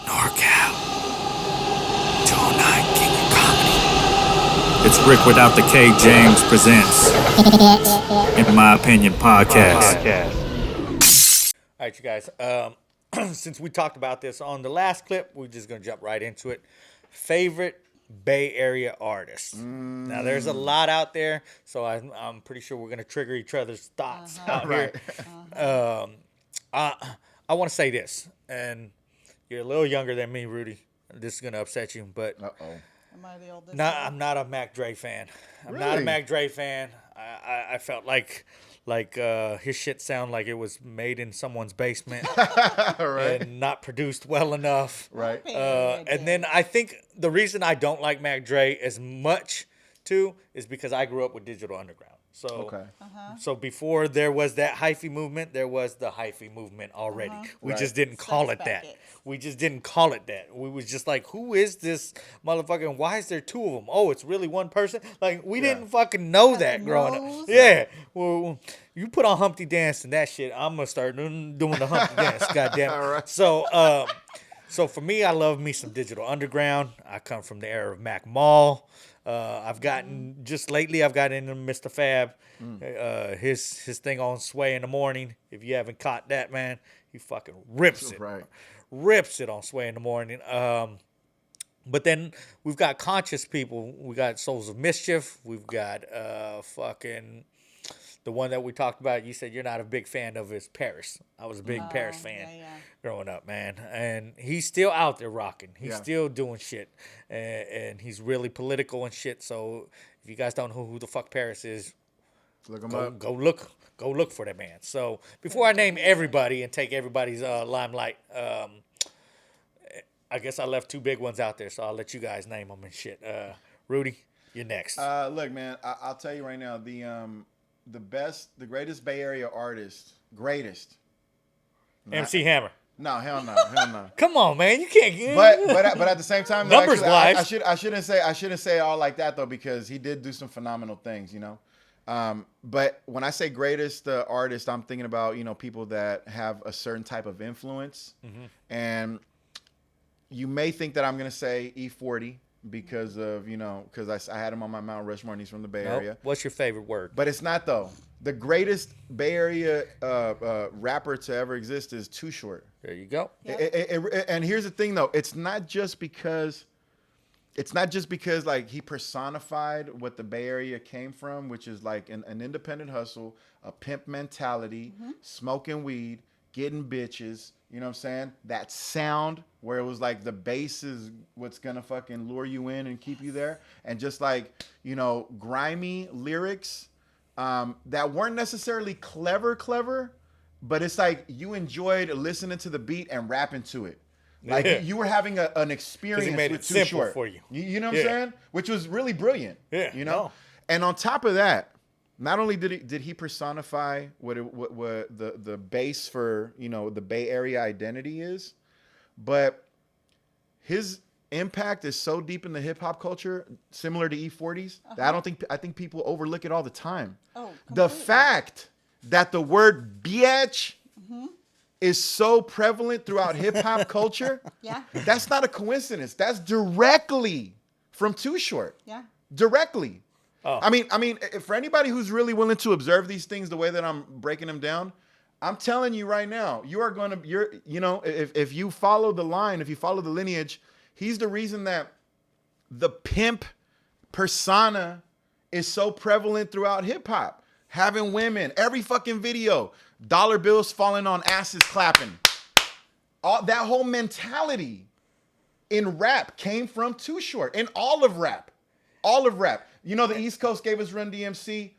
NorCal, 209 King of Comedy. It's Rick without the K. James presents, in my opinion, podcast. All right, you guys. Since we talked about this on the last clip, we're just gonna jump right into it. Favorite Bay Area artists. Now, there's a lot out there, so I'm pretty sure we're gonna trigger each other's thoughts out here. I want to say this, and you're a little younger than me, Rudy. This is gonna upset you, but Am I the oldest? I'm not a Mac Dre fan. I'm not a Really? Mac Dre fan. I felt like his shit sound like it was made in someone's basement Right. and not produced well enough. Right. And then I think the reason I don't like Mac Dre as much too is because I grew up with Digital Underground. So Okay. so before there was that hyphy movement, there was the hyphy movement already. We Right. just didn't call it Sex that. packets. We just didn't call it that. We was just like, who is this motherfucker? And why is there two of them? Oh, it's really one person. Like we didn't fucking know that the growing up. nose? Yeah. Well, you put on Humpty Dance and that shit, I'm gonna start doing the Humpty Dance. Goddamn. All right. So for me, I love me some Digital Underground. I come from the era of Mac Mall. I've gotten just lately. I've got into Mr. Fab. His thing on Sway in the Morning. If you haven't caught that, man, he fucking rips it. Right. Rips it on Sway in the Morning. But then we've got conscious people. We got Souls of Mischief. We've got fucking the one that we talked about. You said you're not a big fan of is Paris. I was a big Paris fan yeah. growing up, man. And he's still out there rocking. He's Yeah. still doing shit. And he's really political and shit. So if you guys don't know who the fuck Paris is, Look them go, up. go look for that man. So before I name everybody and take everybody's limelight, I guess I left two big ones out there. So I'll let you guys name them and shit. Rudy, you're next. Look, man. I'll tell you right now. The greatest Bay Area artist, greatest. MC Hammer. No, hell no. Come on, man. You can't. But at the same time, though, Numbers actually, wise. I shouldn't say it all like that though, because he did do some phenomenal things, you know. But when I say greatest artist, I'm thinking about people that have a certain type of influence, and you may think that I'm gonna say E40 because of because I had him on my Mount Rushmore and he's from the Bay Area. Nope. What's your favorite word? But it's not though. The greatest Bay Area rapper to ever exist is Too Short. There you go. And here's the thing though, it's not just because like he personified what the Bay Area came from, which is like an independent hustle, a pimp mentality, smoking weed, getting bitches, you know what I'm saying? That sound where it was like the bass is what's gonna fucking lure you in and keep you there. And just like, grimy lyrics that weren't necessarily clever, but it's like you enjoyed listening to the beat and rapping to it. Like Yeah. you were having an experience made with it Too simple Short for you. You know what I'm Yeah. saying? Which was really brilliant. Yeah, no. And on top of that, not only did he personify what the base for the Bay Area identity is, but his impact is so deep in the hip hop culture, similar to E40's, that I think people overlook it all the time. Oh, The completely. fact that the word bitch is so prevalent throughout hip hop culture, Yeah. that's not a coincidence. That's directly from Too Short. Yeah. Directly. Oh. I mean, for anybody who's really willing to observe these things the way that I'm breaking them down, I'm telling you right now, if you follow the line, if you follow the lineage, he's the reason that the pimp persona is so prevalent throughout hip hop. Having women, every fucking video, dollar bills falling on asses clapping. That whole mentality in rap came from Too Short, in all of rap. All of rap. The East Coast gave us Run DMC.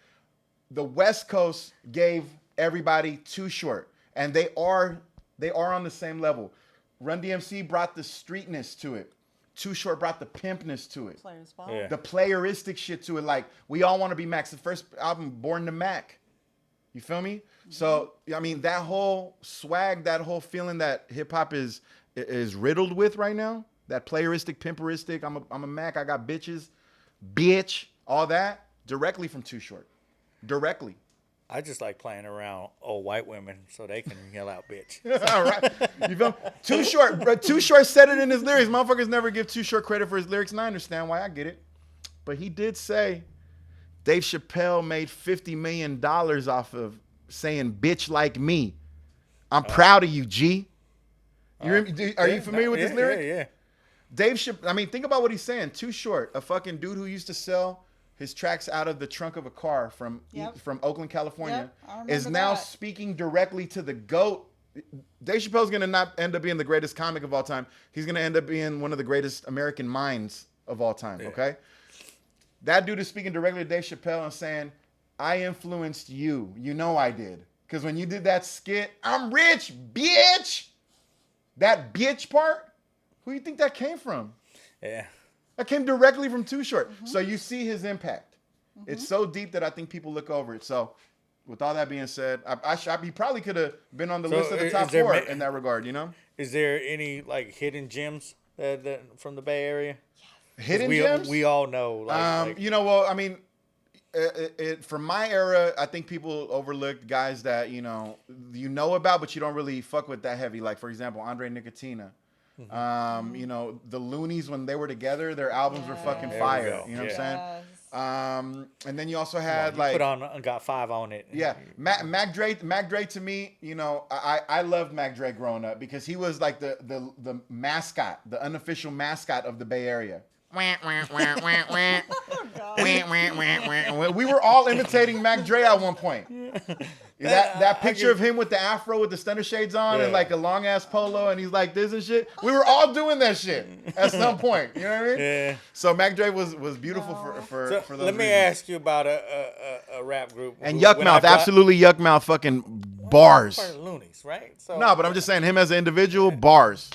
The West Coast gave everybody Too Short. And they are on the same level. Run DMC brought the streetness to it. Too Short brought the pimpness to it. Players ball. Yeah. The playeristic shit to it. Like, we all want to be Max. The first album, Born to Mac. You feel me? So, I mean, that whole swag, that whole feeling that hip hop is riddled with right now, that playeristic, pimperistic, I'm a Mac, I got bitches, bitch, all that, directly from Too Short. Directly. I just like playing around old white women so they can yell out bitch. All right. You feel me? Too Short. Bro, Too Short said it in his lyrics. Motherfuckers never give Too Short credit for his lyrics, and I understand why. I get it. But he did say Dave Chappelle made $50 million off of saying bitch like me. I'm proud of you, G. Are you familiar with this lyric? Yeah. Dave Chappelle, I mean, think about what he's saying. Too Short, a fucking dude who used to sell his tracks out of the trunk of a car from Oakland, California, is now speaking directly to the GOAT. Dave Chappelle's going to not end up being the greatest comic of all time. He's going to end up being one of the greatest American minds of all time, okay? That dude is speaking directly to Dave Chappelle and saying, I influenced you. You know I did. Because when you did that skit, I'm rich, bitch. That bitch part, who do you think that came from? Yeah. That came directly from Too Short. So you see his impact. It's so deep that I think people look over it. So with all that being said, he probably could have been on the list of the top 4 in that regard, you know? Is there any like hidden gems that from the Bay Area? Hidden gems? We all know. You know, well, I mean, from my era, I think people overlooked guys that, you know about, but you don't really fuck with that heavy. Like, for example, Andre Nicotina. You know, the Loonies, when they were together, their albums were fucking fire. You know what I'm saying? And then you also had got 5 on it. Yeah, Mac Dre to me, you know, I loved Mac Dre growing up because he was like the mascot, the unofficial mascot of the Bay Area. We were all imitating Mac Dre at one point. That picture of him with the afro with the stunner shades on and like a long ass polo and he's like this and shit. We were all doing that shit at some point. You know what I mean? Yeah. So Mac Dre was beautiful for those Let reasons. me ask you about a rap group. And Yuck Mouth, absolutely Yuck Mouth, fucking bars. Loonies, right? So, no, but I'm just saying him as an individual, bars.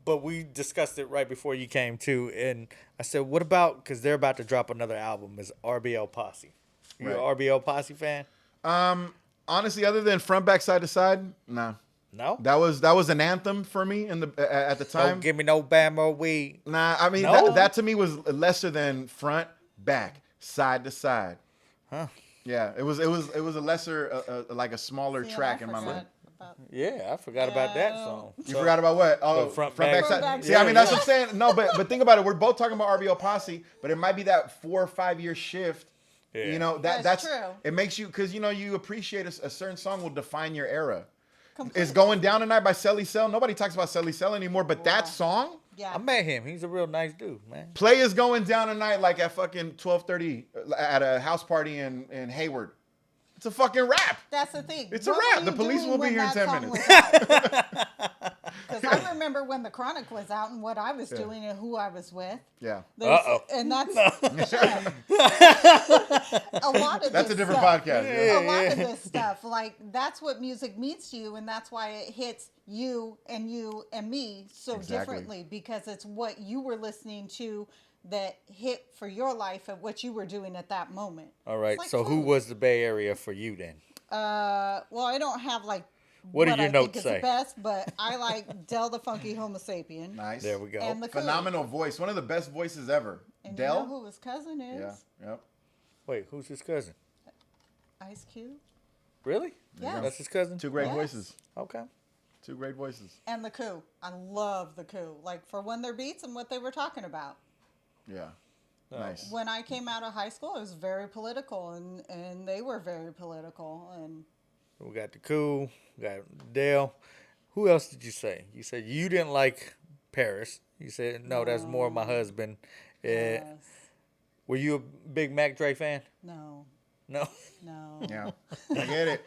But we discussed it right before you came too, and I said, "What about?" Because they're about to drop another album. Is RBL Posse? You an RBL Posse fan? Honestly, other than Front Back Side to Side, nah. No. That was an anthem for me at the time. Don't give me no Bama weed. Nah, I mean that to me was lesser than Front Back Side to Side. Huh? Yeah, it was a lesser like a smaller track in my mind. Yeah, I forgot about that song. You forgot about what? Oh, front back side. See, I mean, that's what I'm saying. No, but think about it. We're both talking about RBL Posse, but it might be that 4 or 5 year shift. Yeah. You know, that's true. It makes you, because, you know, you appreciate a certain song will define your era. Completely. Is Going Down Tonight by Selly Cell. Nobody talks about Selly Cell anymore, but that song. Yeah. I met him. He's a real nice dude, man. Play Is Going Down Tonight like at fucking 12:30 at a house party in Hayward. It's a fucking rap. That's the thing. It's a rap. The police will be here in 10 minutes. Because I remember when The Chronic was out and what I was doing and who I was with. Yeah. And that's a lot of that's a different podcast. A lot of this stuff. Like, that's what music means to you, and that's why it hits you and me so differently, because it's what you were listening to that hit for your life and what you were doing at that moment. All right. Like, so who was the Bay Area for you then? Well, I don't have like what do your notes say? The best, but I like Del the Funky Homo Sapien. Nice. There we go. And the phenomenal voice. One of the best voices ever. And Del. You know who his cousin is? Yeah. Yep. Wait, who's his cousin? Ice Cube. Really? Yeah. That's his cousin? 2 great voices. Okay. 2 great voices. And the Coup. I love the Coup. Like, for when their beats and what they were talking about. Yeah. Nice. When I came out of high school, it was very political, and they were very political. And we got the Coup, we got Dale. Who else did you say? You said you didn't like Paris. You said, no, that's more of my husband. Yes. Were you a big Mac Dre fan? No. No? No. Yeah. I get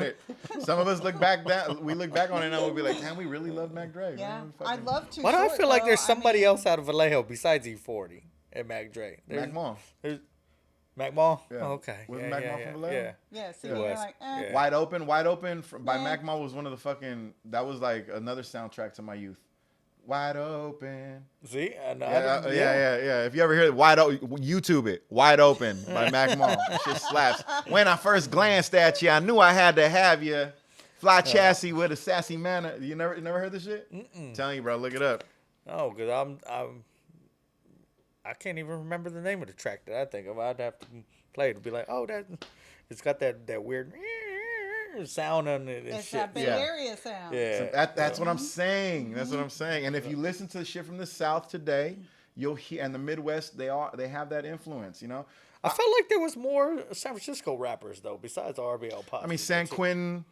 it. Some of us look back on it and we'll be like, damn, we really love Mac Dre. Yeah. I love to. Why do I feel like there's somebody else out of Vallejo besides E40 and Mac Dre? Mac Mall. Mac Mall? Yeah. Oh, okay. Was Mac Mall from Vallejo? Yeah. See, you're like, Yeah. Wide Open by Mac Mall was one of the fucking, that was like another soundtrack to my youth. Wide Open. See? Yeah. If you ever hear it, YouTube it. Wide Open by Mac Mall. That shit slaps. When I first glanced at you, I knew I had to have you. Fly chassis with a sassy manner. You never heard this shit? I'm telling you, bro, look it up. No, because I can't even remember the name of the track that I think of. I'd have to play it to be like, oh, that. It's got that weird sound on it and It's shit. that Bay Yeah. Area sound. Yeah. That's what I'm saying. That's what I'm saying. And if you listen to the shit from the South today, you'll hear, and the Midwest, they have that influence. You know, I felt like there was more San Francisco rappers though, besides RBL Posse. I mean, San Quentin.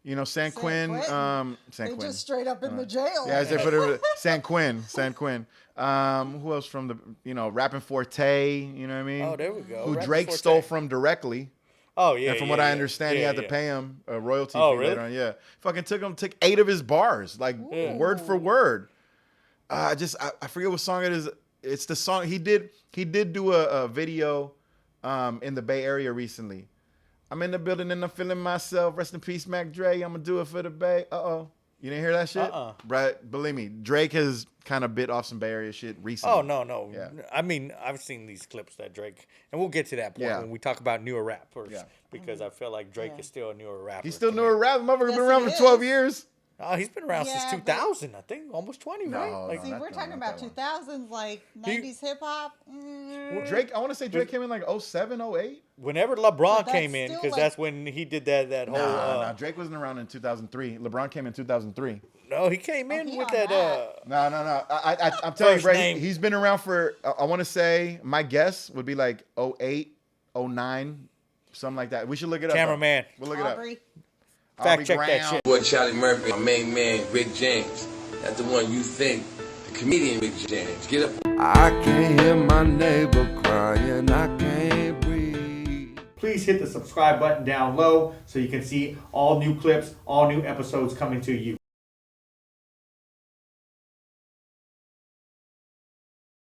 You know, San Quentin. Quentin. San They Quentin. just straight up in the jail. Yeah, as they put it, San Quinn. Who else from the, Rapping Forte, you know what I mean? Oh, there we go. Who Rapping Drake Forte. stole from directly. Oh yeah. And from what I understand, he had to pay him a royalty fee later on. Yeah. Fucking took 8 of his bars, like word for word. I forget what song it is. It's the song he did do a video in the Bay Area recently. I'm in the building and I'm feeling myself. Rest in peace, Mac Dre. I'm gonna do it for the Bay. You didn't hear that shit? Right, believe me, Drake has kind of bit off some Bay Area shit recently. Oh no. Yeah. I mean, I've seen these clips that Drake, and we'll get to that point Yeah. when we talk about newer rappers. Yeah. Because I feel like Drake is still a newer rapper. He's still newer rap. Motherfucker Yes, been around he for 12 is. years. Oh, he's been around Yeah, since 2000, I think, almost 20, No, right? no. Like, See, Not we're that talking one, about not that 2000s, like 90s hip hop. Drake, I want to say Drake came in like 07, 08. whenever LeBron that's came in, still because like- that's when he did that whole. Nah, Drake wasn't around in 2003. LeBron came in 2003. No, he came in he with on that. that. No. I'm telling you, First bro, name. he's been around for, I want to say, my guess would be like 08, 09, something like that. We should look it up. Cameraman. We'll look it Aubrey. up. Fact Aubrey check that Brown. shit. Boy, Charlie Murphy, my main man, Rick James. That's the one you think, the comedian Rick James. Get up. I can't hear my neighbor crying, I can't breathe. Please hit the subscribe button down low so you can see all new clips, all new episodes coming to you.